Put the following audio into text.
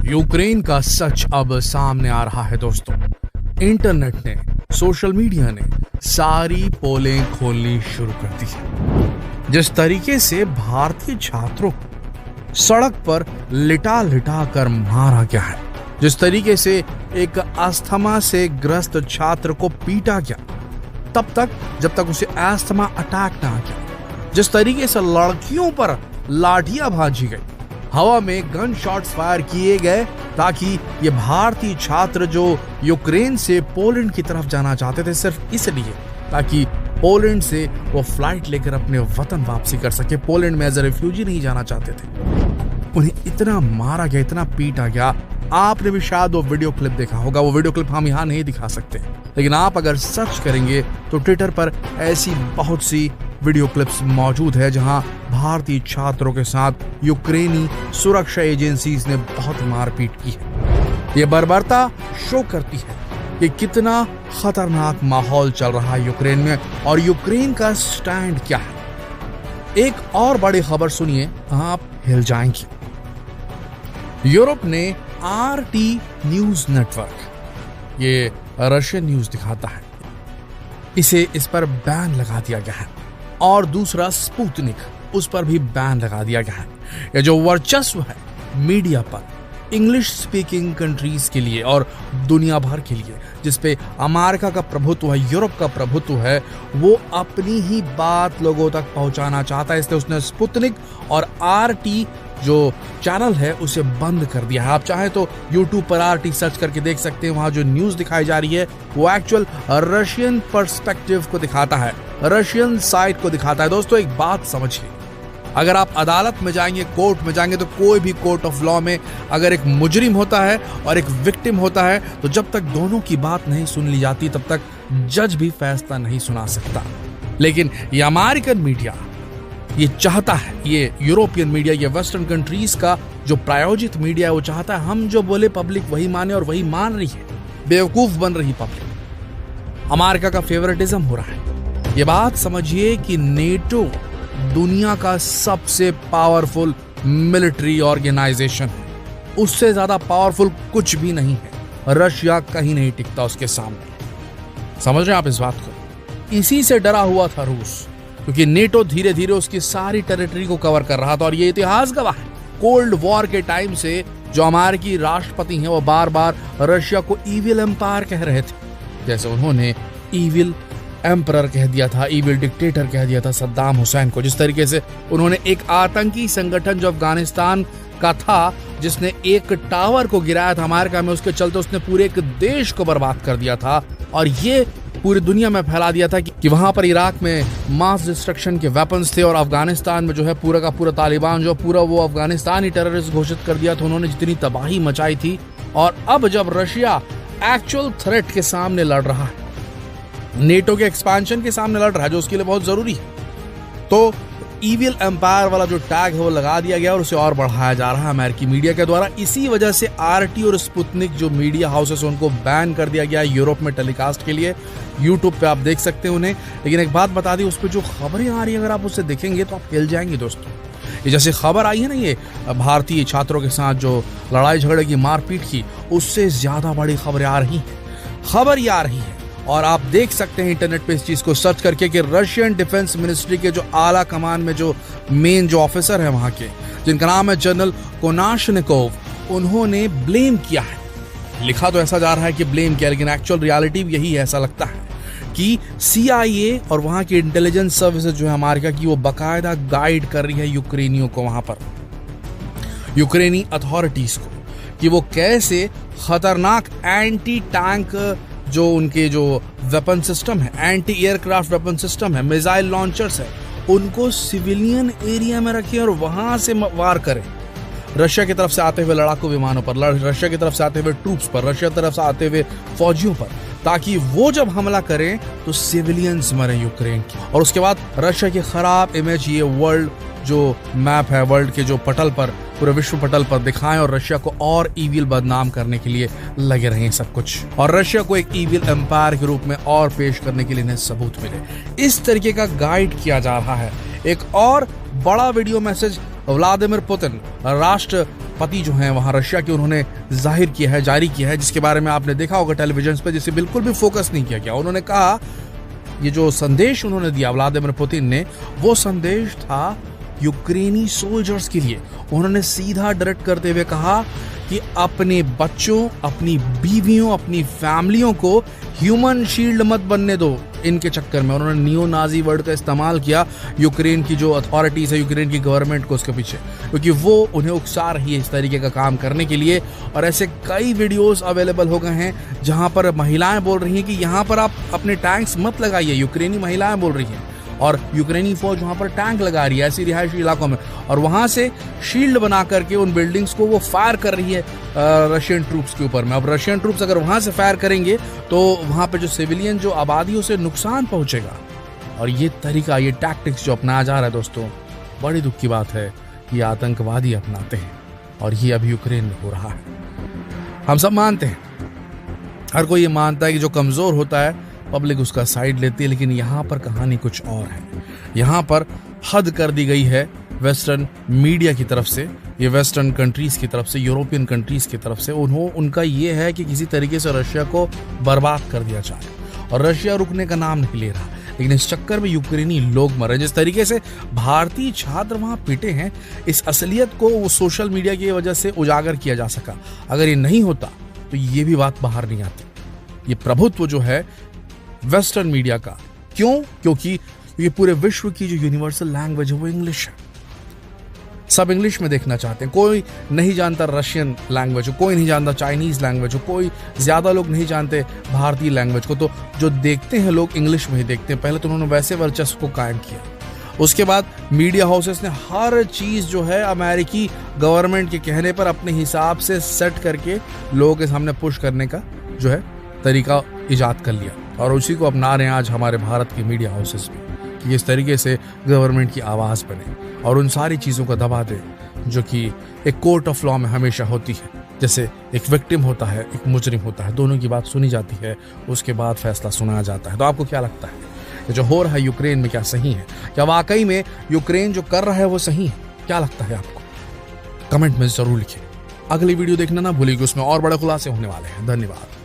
Ukraine का सच अब सामने आ रहा है दोस्तों। इंटरनेट ने, सोशल मीडिया ने सारी पोलें खोलनी शुरू कर दी है। जिस तरीके से भारतीय छात्रों को सड़क पर लिटा लिटा कर मारा गया है, जिस तरीके से एक अस्थमा से ग्रस्त छात्र को पीटा गया तब तक जब तक उसे अस्थमा अटैक ना आ गया, जिस तरीके से लड़कियों पर लाठियां भाजी गई, हवा में गन शॉट्स फायर किए गए ताकि ये भारतीय छात्र जो यूक्रेन से पोलैंड की तरफ जाना चाहते थे सिर्फ इसलिए ताकि पोलैंड से वो फ्लाइट लेकर अपने वतन वापसी कर सके, पोलैंड में एज ए रिफ्यूजी नहीं जाना चाहते थे, उन्हें इतना मारा गया, इतना पीटा गया। आपने भी शायद वो वीडियो क्लिप देखा होगा। वो वीडियो क्लिप हम यहाँ नहीं दिखा सकते, लेकिन आप अगर सर्च करेंगे तो ट्विटर पर ऐसी बहुत सी वीडियो क्लिप्स मौजूद है जहां भारतीय छात्रों के साथ यूक्रेनी सुरक्षा एजेंसीज ने बहुत मारपीट की है। ये बर्बरता शो करती है कि कितना खतरनाक माहौल चल रहा है यूक्रेन में और यूक्रेन का स्टैंड क्या है। एक और बड़ी खबर सुनिए, आप हिल जाएंगे। यूरोप ने आरटी न्यूज नेटवर्क, ये रशियन न्यूज दिखाता है, इस पर बैन लगा दिया गया है और दूसरा स्पुतनिक, उस पर भी बैन लगा दिया गया है। ये जो वर्चस्व है मीडिया पर इंग्लिश स्पीकिंग कंट्रीज के लिए और दुनिया भर के लिए, जिसपे अमेरिका का प्रभुत्व है, यूरोप का प्रभुत्व है, वो अपनी ही बात लोगों तक पहुंचाना चाहता है। इसलिए उसने स्पुतनिक और आरटी जो चैनल है उसे बंद कर दिया है। आप चाहे तो YouTube पर आरटी सर्च करके देख सकते हैं। वहां जो न्यूज दिखाई जा रही है वो एक्चुअल रशियन पर्सपेक्टिव को दिखाता है, रशियन साइड को दिखाता है। दोस्तों एक बात समझिए, अगर आप अदालत में जाएंगे, कोर्ट में जाएंगे, तो कोई भी कोर्ट ऑफ लॉ में अगर एक मुजरिम होता है और एक विक्टिम होता है तो जब तक दोनों की बात नहीं सुन ली जाती तब तक जज भी फैसला नहीं सुना सकता। लेकिन ये अमेरिकन मीडिया ये चाहता है, ये यूरोपियन मीडिया, ये वेस्टर्न कंट्रीज का जो प्रायोजित मीडिया है वो चाहता है हम जो बोले पब्लिक वही माने, और वही मान रही है, बेवकूफ बन रही पब्लिक। अमेरिका का फेवरेटिज्म हो रहा है। ये बात समझिए कि नेटो दुनिया का सबसे पावरफुल मिलिट्री ऑर्गेनाइजेशन है, उससे ज्यादा पावरफुल कुछ भी नहीं है। रशिया कहीं नहीं टिकता उसके सामने। समझ रहे हैं आप इस बात को? इसी से डरा हुआ था रूस, क्योंकि नेटो धीरे धीरे उसकी सारी टेरिटरी को कवर कर रहा था। और ये इतिहास गवाह है, कोल्ड वॉर के टाइम से जो अमेरिकी राष्ट्रपति हैं वो बार बार रशिया को इविल एम्पायर कह रहे थे, जैसे उन्होंने इविल एम्परर कह दिया था, इविल डिक्टेटर कह दिया था सद्दाम हुसैन को। जिस तरीके से उन्होंने एक आतंकी संगठन जो अफगानिस्तान का था, जिसने एक टावर को गिराया था अमेरिका में, उसके चलते उसने पूरे एक देश को बर्बाद कर दिया था और ये पूरी दुनिया में फैला दिया था कि वहां पर इराक में मास डिस्ट्रक्शन के वेपन्स थे और अफगानिस्तान में जो है पूरा का पूरा तालिबान जो पूरा वो अफगानिस्तान ही टेररिस्ट घोषित कर दिया था। उन्होंने जितनी तबाही मचाई थी। और अब जब रशिया एक्चुअल थ्रेट के सामने लड़ रहा है, नेटो के एक्सपेंशन के सामने लड़ रहा है जो उसके लिए बहुत जरूरी है, तो इविल एम्पायर वाला जो टैग है वो लगा दिया गया और उसे और बढ़ाया जा रहा है अमेरिकी मीडिया के द्वारा। इसी वजह से आरटी और स्पुतनिक जो मीडिया हाउसेस उनको बैन कर दिया गया यूरोप में टेलीकास्ट के लिए। यूट्यूब पे आप देख सकते हैं उन्हें। लेकिन एक बात बता दी, उस पर जो खबरें आ रही है अगर आप उसे देखेंगे तो आप हिल जाएंगे दोस्तों। ये जैसे खबर आई है ना, ये भारतीय छात्रों के साथ जो लड़ाई झगड़े की मारपीट की, उससे ज्यादा बड़ी खबरें आ रही हैं। खबर ये आ रही है और आप देख सकते हैं इंटरनेट पे इस चीज को सर्च करके कि रशियन डिफेंस मिनिस्ट्री के जो आला कमान में जो मेन जो ऑफिसर है वहां के, जिनका नाम है जनरल कोनाशनिकोव, उन्होंने ब्लेम किया है। लिखा तो ऐसा जा रहा है कि ब्लेम किया, लेकिन एक्चुअल रियलिटी यही है। ऐसा लगता है कि CIA और वहां की इंटेलिजेंस सर्विसेज जो है अमेरिका की, वो बाकायदा गाइड कर रही है यूक्रेनियों को, वहां पर यूक्रेनी अथॉरिटीज को, कि वो कैसे खतरनाक एंटी टैंक जो उनके जो वेपन सिस्टम है, एंटी एयरक्राफ्ट वेपन सिस्टम है, मिसाइल लॉन्चर्स है, उनको सिविलियन एरिया में रखें और वहां से वार करें। रशिया की तरफ से आते हुए लड़ाकू विमानों पर, रशिया की तरफ से आते हुए ट्रूप्स पर, रशिया की तरफ से आते हुए फौजियों पर, ताकि वो जब हमला करें तो सिविलियंस मरे यूक्रेन की। और उसके बाद रशिया की खराब इमेज ये वर्ल्ड जो मैप है, वर्ल्ड के जो पटल पर, पूरे विश्व पटल पर दिखाएं और रशिया को और ईविल बदनाम करने के लिए लगे रहे सब कुछ, और रशिया को एक ईविल एम्पायर के रूप में और पेश करने के लिए इन्हें सबूत मिले। इस तरीके का गाइड किया जा रहा है। एक और बड़ा वीडियो मैसेज व्लादिमीर पुतिन राष्ट्रपति जो हैं वहां रशिया के, उन्होंने जारी किया है, जिसके बारे में आपने देखा होगा टेलीविजन पे, जिसे बिल्कुल भी फोकस नहीं किया गया। उन्होंने कहा, ये जो संदेश उन्होंने दिया व्लादिमीर पुतिन ने, वो संदेश था यूक्रेनी सोल्जर्स के लिए। उन्होंने सीधा डायरेक्ट करते हुए कहा कि अपने बच्चों, अपनी बीवियों, अपनी फैमिलियों को ह्यूमन शील्ड मत बनने दो इनके चक्कर में। उन्होंने नियो नाजी वर्ड का इस्तेमाल किया यूक्रेन की जो अथॉरिटीज है, यूक्रेन की गवर्नमेंट को उसके पीछे, क्योंकि वो उन्हें उकसा रही है इस तरीके का काम करने के लिए। और ऐसे कई वीडियोस अवेलेबल हो गए हैं जहां पर महिलाएं बोल रही हैं कि यहां पर आप अपने टैंक्स मत लगाइए। यूक्रेनी महिलाएं बोल रही हैं, और यूक्रेनी फौज वहां पर टैंक लगा रही है ऐसी रिहायशी इलाकों में, और वहां से शील्ड बना करके उन बिल्डिंग्स को वो फायर कर रही है रशियन ट्रूप्स के ऊपर में। अब रशियन ट्रूप्स अगर वहां से फायर करेंगे तो वहां पे जो सिविलियन, जो आबादी, उसे नुकसान पहुंचेगा। और ये तरीका, ये टैक्टिक्स जो अपनाया जा रहा है दोस्तों, बड़ी दुख की बात है, ये आतंकवादी अपनाते हैं, और ये अभी यूक्रेन में हो रहा है। हम सब मानते हैं, हर कोई ये मानता है कि जो कमजोर होता है पब्लिक उसका साइड लेती है, लेकिन यहाँ पर कहानी कुछ और है। यहाँ पर हद कर दी गई है वेस्टर्न मीडिया की तरफ से, ये वेस्टर्न कंट्रीज की तरफ से, यूरोपियन कंट्रीज की तरफ से। उनका ये है कि किसी तरीके से रशिया को बर्बाद कर दिया जाए, और रशिया रुकने का नाम नहीं ले रहा। लेकिन इस चक्कर में यूक्रेनी लोग मरे। जिस तरीके से भारतीय छात्र वहां पीटे हैं, इस असलियत को वो सोशल मीडिया की वजह से उजागर किया जा सका। अगर ये नहीं होता तो ये भी बात बाहर नहीं आती। ये प्रभुत्व जो है वेस्टर्न मीडिया का, क्यों? क्योंकि ये पूरे विश्व की जो यूनिवर्सल लैंग्वेज है वो इंग्लिश है। सब इंग्लिश में देखना चाहते हैं। कोई नहीं जानता रशियन लैंग्वेज को, कोई नहीं जानता चाइनीज लैंग्वेज को, कोई ज्यादा लोग नहीं जानते भारतीय लैंग्वेज को। तो जो देखते हैं लोग इंग्लिश में ही देखते हैं। पहले तो उन्होंने वैसे वर्चस्व को कायम किया, उसके बाद मीडिया हाउसेस ने हर चीज जो है अमेरिकी गवर्नमेंट के कहने पर अपने हिसाब से सेट करके लोगों के सामने पुश करने का जो है तरीका इजाद कर लिया, और उसी को अपना रहे हैं आज हमारे भारत के मीडिया हाउसेस भी, कि इस तरीके से गवर्नमेंट की आवाज़ बने और उन सारी चीज़ों को दबा दे जो कि एक कोर्ट ऑफ लॉ में हमेशा होती है। जैसे एक विक्टिम होता है, एक मुजरिम होता है, दोनों की बात सुनी जाती है, उसके बाद फैसला सुनाया जाता है। तो आपको क्या लगता है, ये जो हो रहा है यूक्रेन में क्या सही है? क्या वाकई में यूक्रेन जो कर रहा है वो सही है? क्या लगता है आपको? कमेंट में जरूर लिखिए। अगली वीडियो देखना ना भूलिएगा, उसमें और बड़े खुलासे होने वाले हैं। धन्यवाद।